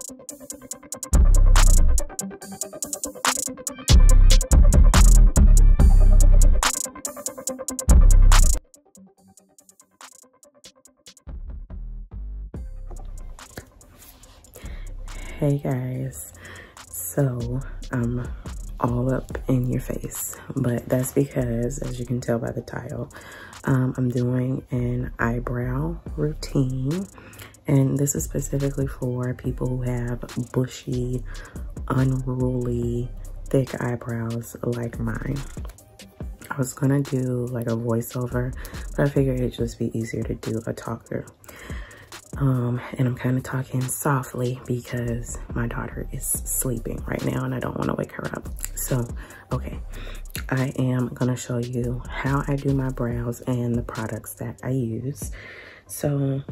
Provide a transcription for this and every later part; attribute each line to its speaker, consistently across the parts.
Speaker 1: Hey guys, so I'm all up in your face, but that's because, as you can tell by the title, I'm doing an eyebrow routine, and this is specifically for people who have bushy, unruly, thick eyebrows like mine. I was gonna do like a voiceover, but I figured it'd just be easier to do a talk through. And I'm kind of talking softly because my daughter is sleeping right now and I don't want to wake her up. So, okay, I am going to show you how I do my brows and the products that I use. So,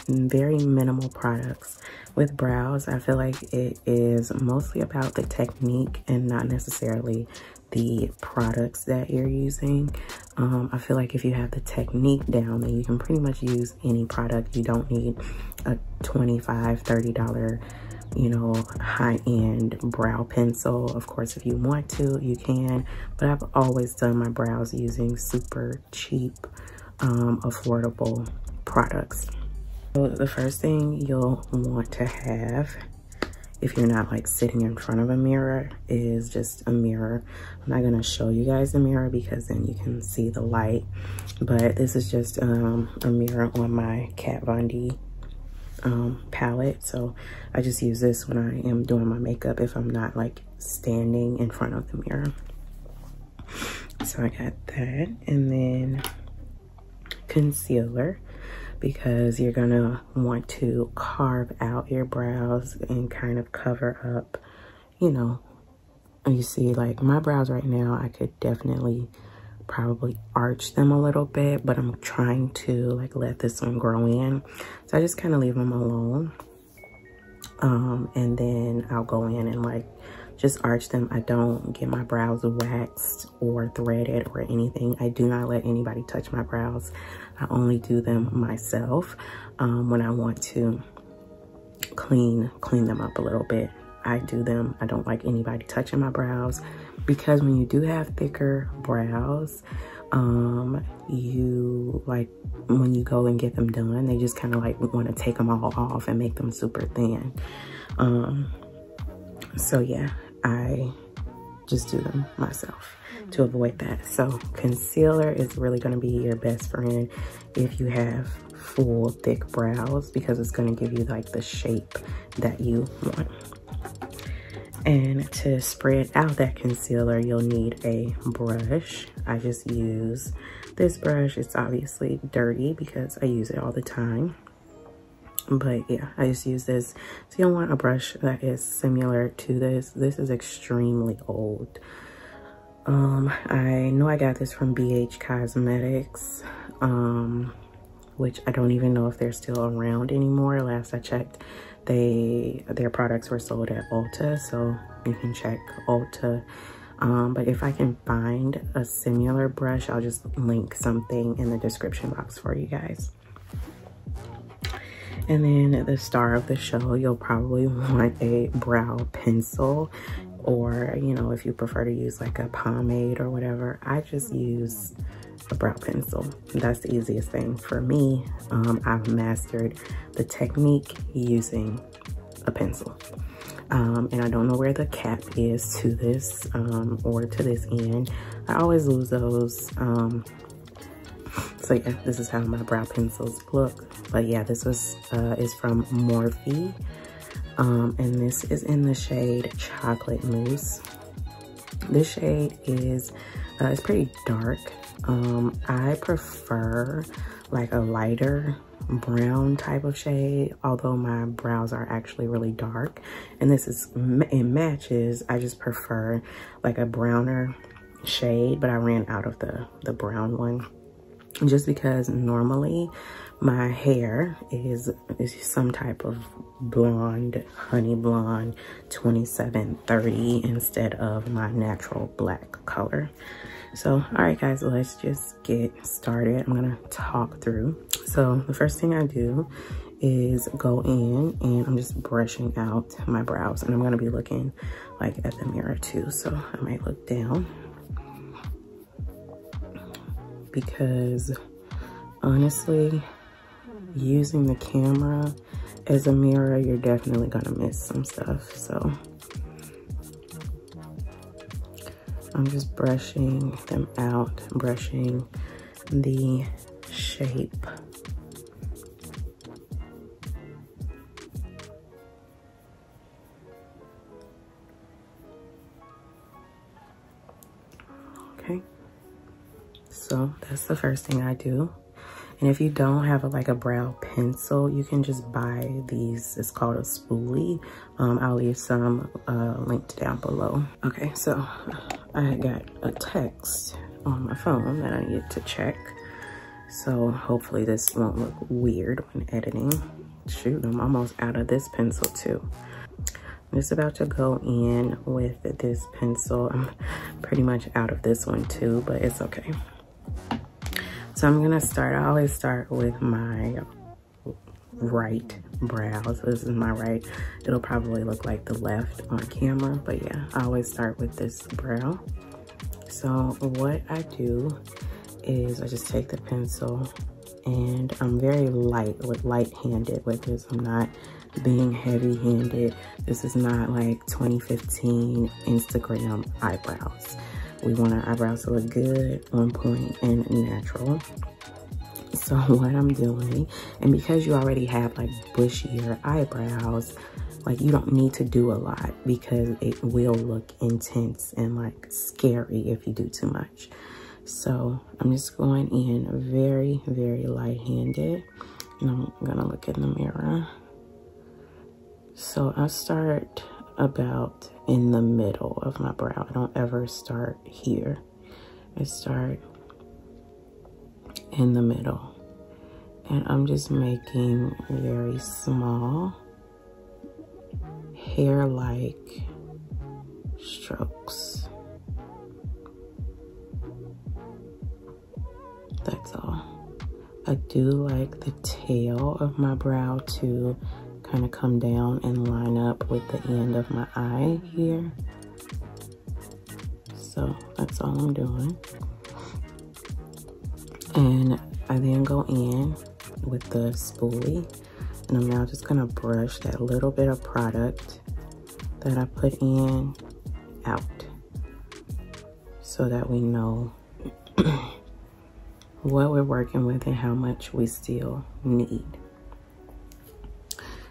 Speaker 1: very minimal products. With brows, I feel like it is mostly about the technique and not necessarily the products that you're using. I feel like if you have the technique down, then you can pretty much use any product. You don't need a $25, $30, you know, high-end brow pencil. Of course, if you want to, you can, but I've always done my brows using super cheap, affordable products. So the first thing you'll want to have, if you're not like sitting in front of a mirror, is just a mirror. I'm not gonna show you guys the mirror because then you can see the light, but this is just a mirror on my Kat Von D palette. So I just use this when I am doing my makeup if I'm not like standing in front of the mirror. So I got that, and then concealer, because you're gonna want to carve out your brows and kind of cover up, you know, you see like my brows right now, I could definitely probably arch them a little bit, but I'm trying to like let this one grow in. So I just kind of leave them alone. And then I'll go in and like just arch them. I don't get my brows waxed or threaded or anything. I do not let anybody touch my brows. I only do them myself when I want to clean them up a little bit. I do them. I don't like anybody touching my brows, because when you do have thicker brows, you like when you go and get them done, they just kind of like want to take them all off and make them super thin. So yeah, I just do them myself to avoid that. So concealer is really going to be your best friend if you have full thick brows, because it's going to give you like the shape that you want. And to spread out that concealer, you'll need a brush. I just use this brush. It's obviously dirty because I use it all the time. But yeah, I just use this. So you'll want a brush that is similar to this. This is extremely old. I know I got this from BH Cosmetics, which I don't even know if they're still around anymore. Last I checked, their products were sold at Ulta, so you can check Ulta. But if I can find a similar brush, I'll just link something in the description box for you guys. And then the star of the show, you'll probably want a brow pencil, or, you know, if you prefer to use like a pomade or whatever, I just use a brow pencil. That's the easiest thing for me. I've mastered the technique using a pencil. And I don't know where the cap is to this or to this end. I always lose those. So yeah, this is how my brow pencils look. But yeah, this was is from Morphe. And this is in the shade Chocolate Mousse. This shade is it's pretty dark. I prefer like a lighter brown type of shade, although my brows are actually really dark. And this is, it matches. I just prefer like a browner shade, but I ran out of the brown one, just because normally my hair is some type of blonde, honey blonde 2730 instead of my natural black color. So, all right guys, let's just get started. I'm gonna talk through. So the first thing I do is go in and I'm just brushing out my brows, and I'm gonna be looking like at the mirror too, so I might look down because honestly, using the camera as a mirror, you're definitely gonna miss some stuff. So I'm just brushing them out, brushing the shape. Okay, so that's the first thing I do. And if you don't have like a brow pencil, you can just buy these. It's called a spoolie. I'll leave some linked down below. Okay, so I got a text on my phone that I need to check. So hopefully this won't look weird when editing. Shoot, I'm almost out of this pencil too. I'm just about to go in with this pencil. I'm pretty much out of this one too, but it's okay. So I'm gonna start, I always start with my right brow. So this is my right. It'll probably look like the left on camera, but yeah, I always start with this brow. So what I do is I just take the pencil, and I'm very light-handed with this. I'm not being heavy-handed. This is not like 2015 Instagram eyebrows. We want our eyebrows to look good, on point, and natural. So what I'm doing, and because you already have like bushier eyebrows, like you don't need to do a lot because it will look intense and like scary if you do too much. So I'm just going in very, very light-handed, and I'm gonna look in the mirror. So I start about in the middle of my brow. I don't ever start here. I start in the middle, and I'm just making very small hair-like strokes. That's all. I do like the tail of my brow to kind of come down and line up with the end of my eye here. So that's all I'm doing. And I then go in with the spoolie, and I'm now just gonna brush that little bit of product that I put in out so that we know what we're working with and how much we still need.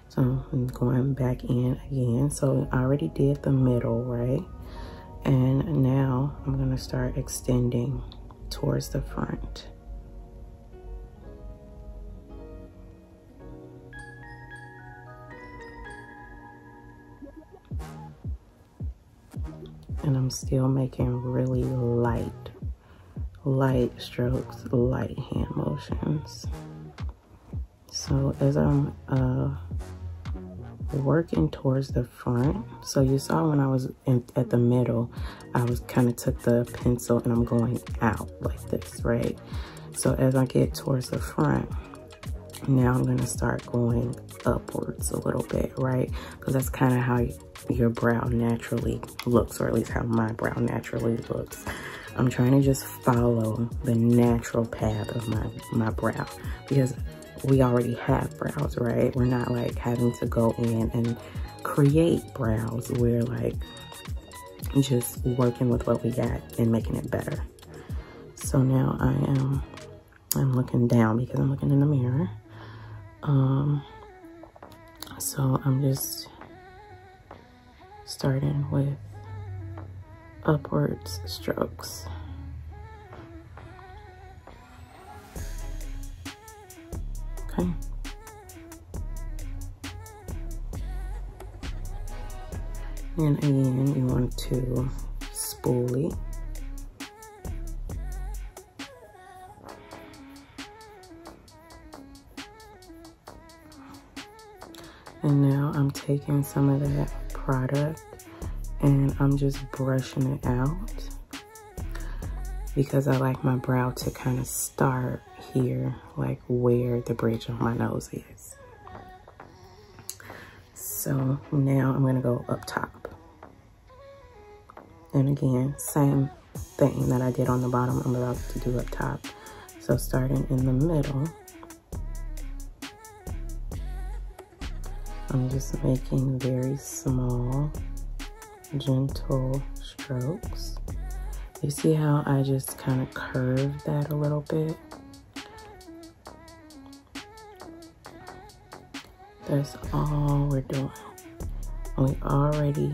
Speaker 1: So I'm going back in again. So I already did the middle, right? And now I'm gonna start extending towards the front. And I'm still making really light strokes, light hand motions. So as I'm working towards the front, so you saw when I was at the middle, I was kind of took the pencil and I'm going out like this, right? So as I get towards the front, now I'm gonna start going upwards a little bit, right? Because that's kind of how your brow naturally looks, or at least how my brow naturally looks. I'm trying to just follow the natural path of my brow, because we already have brows, right? We're not like having to go in and create brows. We're like just working with what we got and making it better. So now I'm looking down because I'm looking in the mirror. So I'm just starting with upwards strokes. Okay. And again, you want to spoolie. And now I'm taking some of that product and I'm just brushing it out because I like my brow to kind of start here, like where the bridge of my nose is. So now I'm gonna go up top. And again, same thing that I did on the bottom, I'm about to do up top. So starting in the middle, I'm just making very small, gentle strokes. You see how I just kind of curved that a little bit? That's all we're doing. We already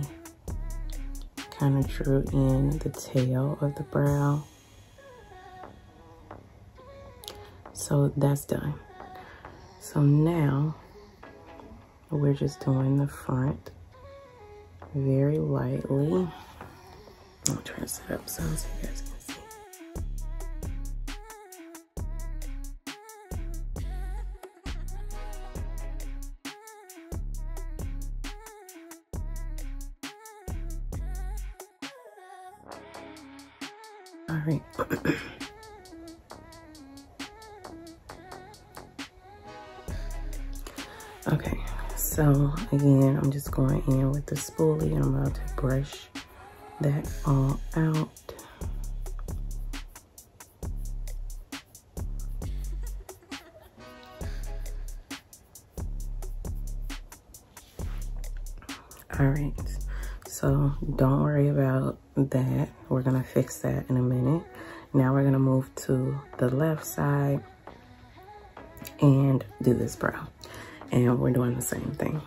Speaker 1: kind of drew in the tail of the brow. So that's done. So now we're just doing the front very lightly. I'll try to set up some so you guys can see. All right. Okay, so again, I'm just going in with the spoolie and I'm about to brush that all out. All right, so don't worry about that. We're gonna fix that in a minute. Now we're gonna move to the left side and do this brow. And we're doing the same thing.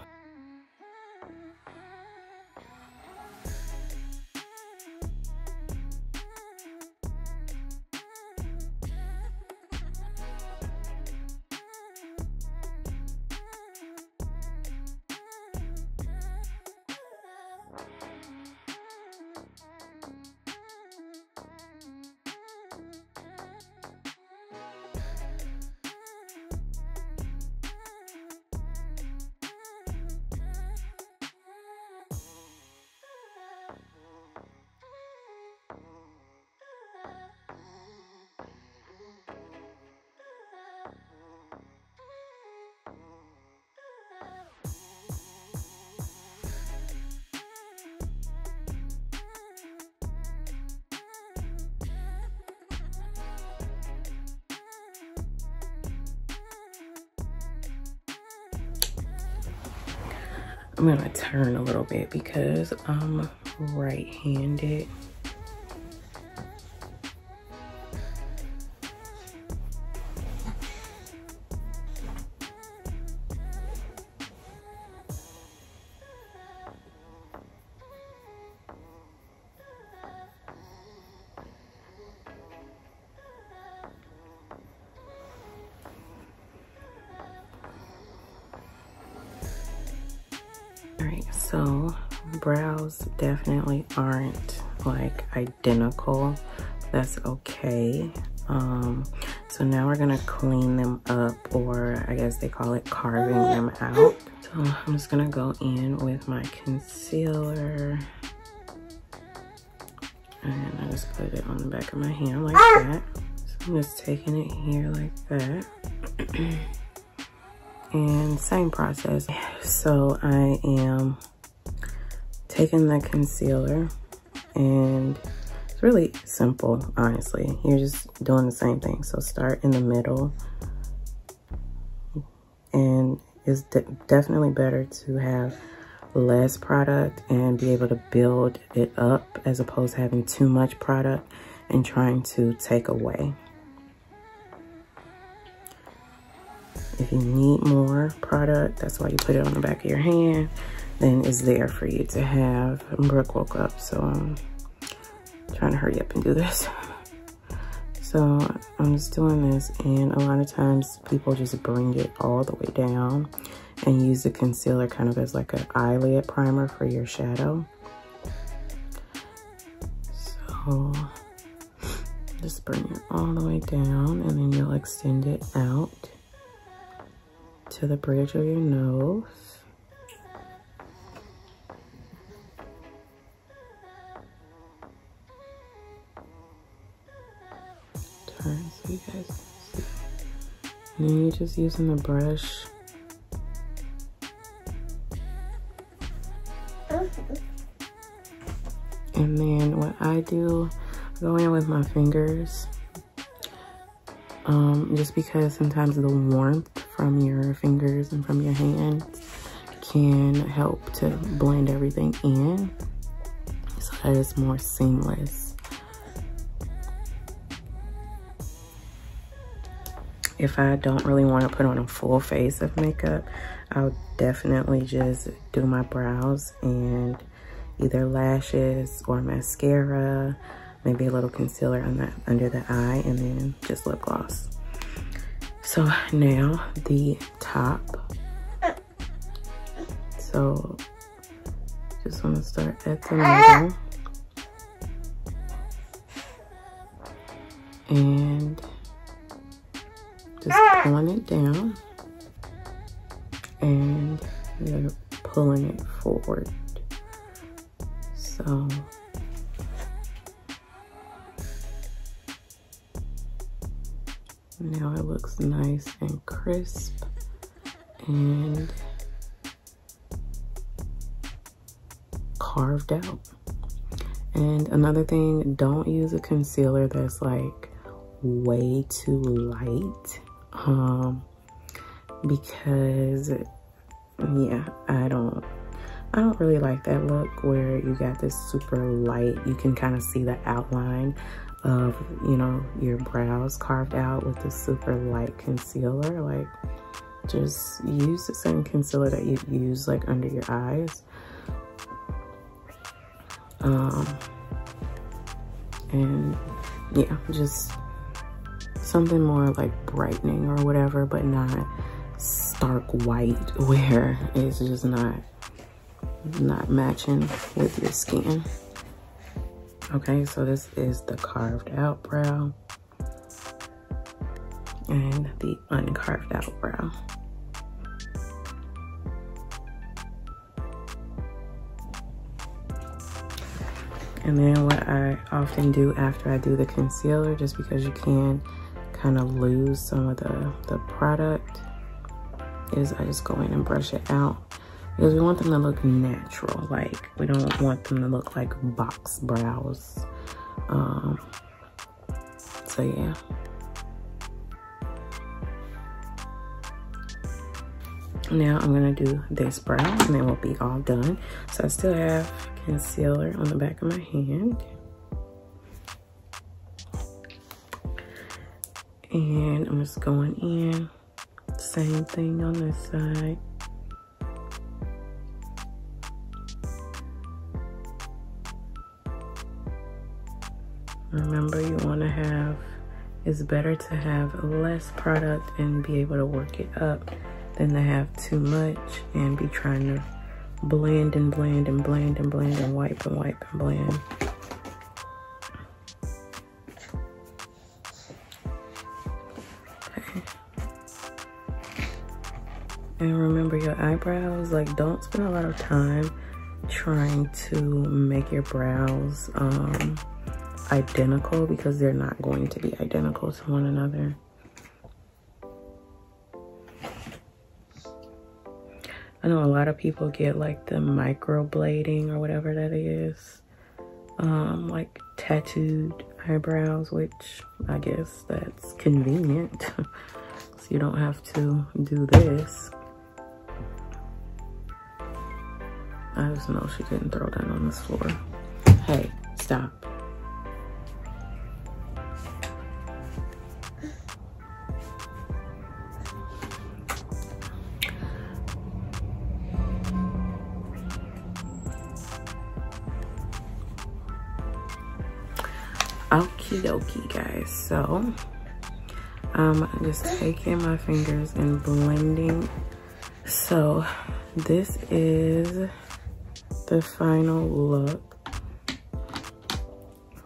Speaker 1: I'm gonna turn a little bit because I'm right-handed. So brows definitely aren't like identical. That's okay. So now we're gonna clean them up, or I guess they call it carving them out. So I'm just gonna go in with my concealer and I just put it on the back of my hand like that. So I'm just taking it here like that. And same process. So I am taking the concealer, and it's really simple, honestly. You're just doing the same thing. So start in the middle, and it's definitely better to have less product and be able to build it up as opposed to having too much product and trying to take away. If you need more product, that's why you put it on the back of your hand, then it's there for you to have. Brooke woke up, so I'm trying to hurry up and do this. So I'm just doing this, and a lot of times people just bring it all the way down and use the concealer kind of as like an eyelid primer for your shadow. So just bring it all the way down, and then you'll extend it out to the bridge of your nose. Turn so you guys can see. And then you're just using the brush And then what I do, I go in with my fingers, just because sometimes the warmth from your fingers and from your hands can help to blend everything in so that it's more seamless. If I don't really want to put on a full face of makeup, I'll definitely just do my brows and either lashes or mascara, maybe a little concealer under the eye, and then just lip gloss. So now the top. So just want to start at the middle and just pulling it down and you're pulling it forward. So now it looks nice and crisp and carved out. And another thing, don't use a concealer that's like way too light, because yeah, I don't really like that look where you got this super light, you can kind of see the outline of, you know, your brows carved out with the super light concealer. Like, just use the same concealer that you use like under your eyes. And yeah, just something more like brightening or whatever, but not stark white where it's just not matching with your skin. Okay, so this is the carved out brow and the uncarved out brow. And then what I often do after I do the concealer, just because you can kind of lose some of the product, is I just go in and brush it out. Because we want them to look natural. Like, we don't want them to look like box brows. So yeah. Now I'm gonna do this brow and then we'll be all done. So I still have concealer on the back of my hand. And I'm just going in. Same thing on this side. Remember, you want to have, it's better to have less product and be able to work it up than to have too much and be trying to blend and blend and blend and blend and wipe and wipe and blend. Okay. And remember, your eyebrows, like, don't spend a lot of time trying to make your brows identical, because they're not going to be identical to one another. I know a lot of people get like the microblading or whatever that is, like tattooed eyebrows, which I guess that's convenient. So you don't have to do this. I just know she didn't throw that on this floor. Hey, stop. Okie dokie, guys. So I'm just taking my fingers and blending. So this is the final look.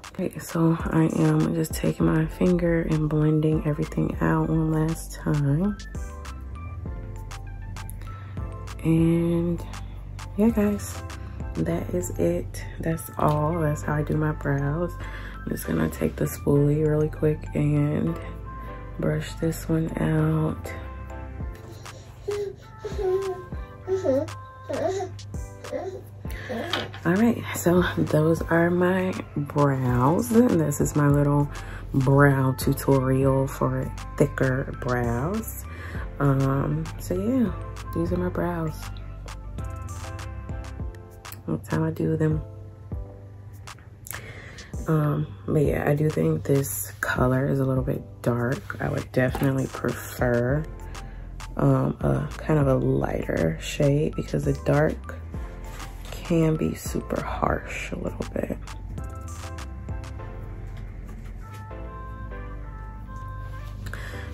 Speaker 1: Okay, so I am just taking my finger and blending everything out one last time. And yeah, guys, that is it. That's all. That's how I do my brows. I'm just gonna take the spoolie really quick and brush this one out. All right, so those are my brows. This is my little brow tutorial for thicker brows. So yeah, these are my brows. That's how I do them. But yeah, I do think this color is a little bit dark. I would definitely prefer a kind of a lighter shade because the dark can be super harsh a little bit.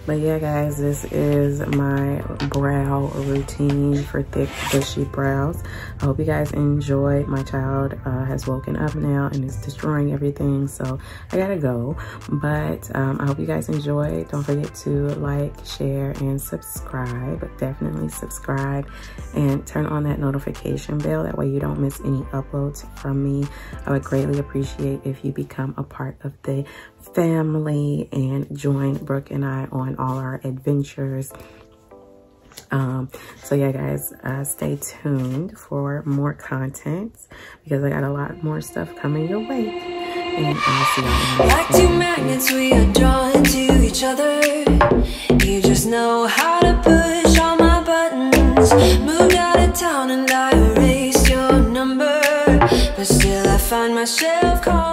Speaker 1: But yeah, guys, this is my brow routine for thick, bushy brows. I hope you guys enjoyed. My child has woken up now and is destroying everything, so I gotta go. But I hope you guys enjoyed. Don't forget to like, share, and subscribe. Definitely subscribe and turn on that notification bell. That way you don't miss any uploads from me. I would greatly appreciate if you become a part of the family and join Brooke and I on all our adventures. So yeah, guys, stay tuned for more content because I got a lot more stuff coming your way. And I'll see y'all.
Speaker 2: Like two magnets, we are drawn to each other. You just know how to push all my buttons. Moved out of town and I erased your number, but still I find myself calling.